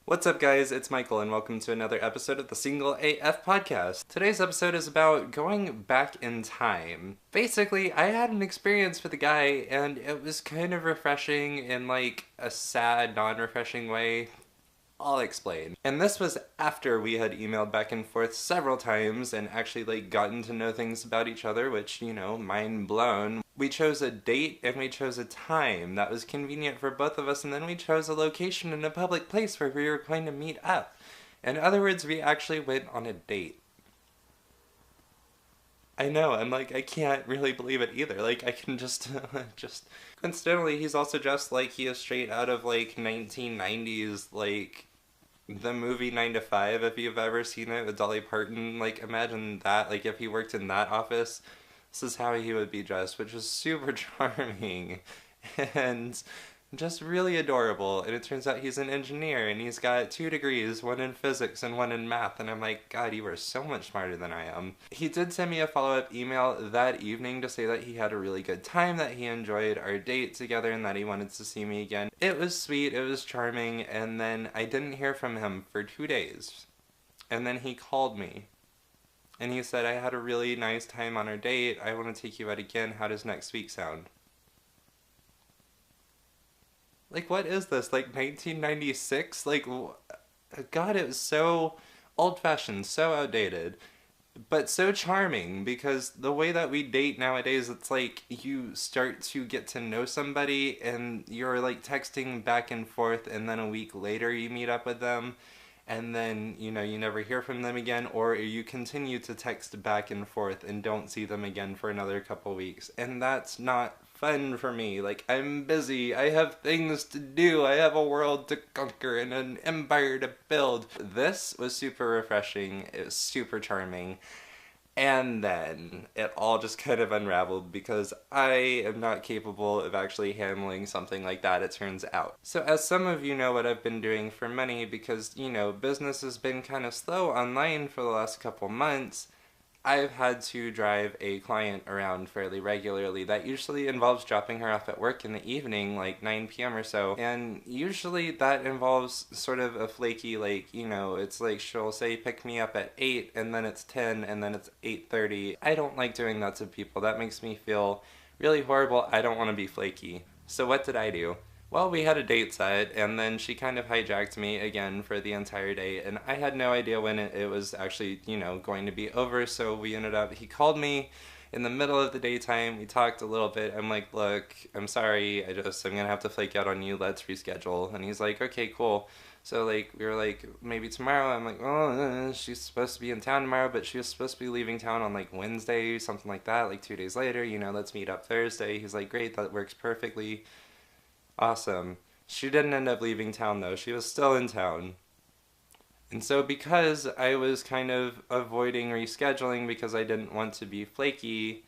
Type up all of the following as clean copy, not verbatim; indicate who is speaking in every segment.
Speaker 1: What's up, guys? It's Michael, and welcome to another episode of the Single AF Podcast. Today's episode is about going back in time. Basically, I had an experience with a guy, and it was kind of refreshing in like a sad, non-refreshing way. I'll explain. And this was after we had emailed back and forth several times and actually like gotten to know things about each other, which, you know, mind blown. We chose a date and we chose a time that was convenient for both of us, and then we chose a location in a public place where we were going to meet up. In other words, we actually went on a date. I know, I'm like, I can't really believe it either. Like, I can just coincidentally, he's also dressed like he is straight out of like 1990s, like the movie 9 to 5, if you've ever seen it with Dolly Parton. Like, imagine that, like if he worked in that office, this is how he would be dressed, which is super charming and just really adorable. And it turns out he's an engineer and he's got 2 degrees, one in physics and one in math. And I'm like, God, you are so much smarter than I am. He did send me a follow-up email that evening to say that he had a really good time, that he enjoyed our date together, and that he wanted to see me again. It was sweet, it was charming, and then I didn't hear from him for 2 days. And then he called me. And he said, I had a really nice time on our date. I want to take you out again. How does next week sound? Like, what is this? Like, 1996? Like, God, it was so old-fashioned, so outdated, but so charming, because the way that we date nowadays, it's like you start to get to know somebody and you're like texting back and forth, and then a week later you meet up with them, and then, you know, you never hear from them again, or you continue to text back and forth and don't see them again for another couple weeks. And that's not fun for me. Like, I'm busy, I have things to do, I have a world to conquer and an empire to build. This was super refreshing, it was super charming. And then it all just kind of unraveled because I am not capable of actually handling something like that, it turns out. So as some of you know what I've been doing for money, because, you know, business has been kind of slow online for the last couple months, I've had to drive a client around fairly regularly. That usually involves dropping her off at work in the evening, like 9 p.m. or so. And usually that involves sort of a flaky, like, you know, it's like she'll say pick me up at 8 and then it's 10 and then it's 8:30. I don't like doing that to people. That makes me feel really horrible. I don't want to be flaky. So what did I do? Well, we had a date set, and then she kind of hijacked me again for the entire day, and I had no idea when it was actually, you know, going to be over, so we ended up, he called me in the middle of the daytime, we talked a little bit, I'm like, look, I'm sorry, I'm gonna have to flake out on you, let's reschedule, and he's like, okay, cool. So, like, we were like, maybe tomorrow. I'm like, oh, she's supposed to be in town tomorrow, but she was supposed to be leaving town on, like, Wednesday, something like that, like 2 days later, you know, let's meet up Thursday. He's like, great, that works perfectly. Awesome. She didn't end up leaving town though, she was still in town. And so because I was kind of avoiding rescheduling because I didn't want to be flaky,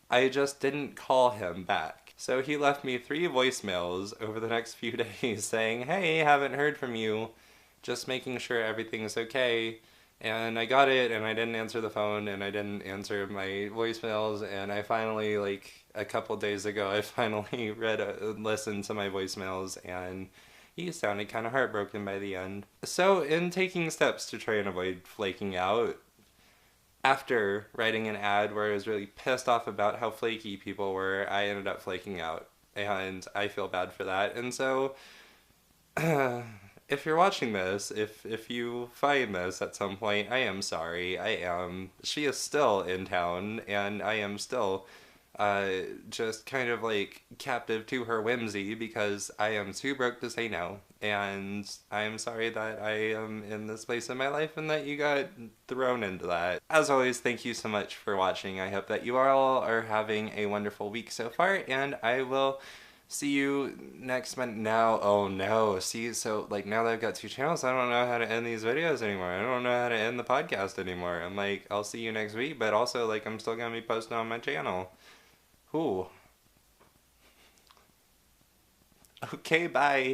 Speaker 1: I just didn't call him back. So he left me 3 voicemails over the next few days saying, hey, haven't heard from you, just making sure everything's okay. And I got it, and I didn't answer the phone, and I didn't answer my voicemails, and I finally, like, a couple days ago, I finally listened to my voicemails, and he sounded kind of heartbroken by the end. So, in taking steps to try and avoid flaking out, after writing an ad where I was really pissed off about how flaky people were, I ended up flaking out, and I feel bad for that, and so if you're watching this, if you find this at some point, I am sorry. I am. She is still in town, and I am still just kind of like captive to her whimsy because I am too broke to say no. And I am sorry that I am in this place in my life and that you got thrown into that. As always, thank you so much for watching. I hope that you all are having a wonderful week so far, and I will see you next month. Now, oh no, see, so like now that I've got 2 channels, I don't know how to end these videos anymore. I don't know how to end the podcast anymore. I'm like, I'll see you next week, but also like I'm still gonna be posting on my channel. Ooh. Okay, bye.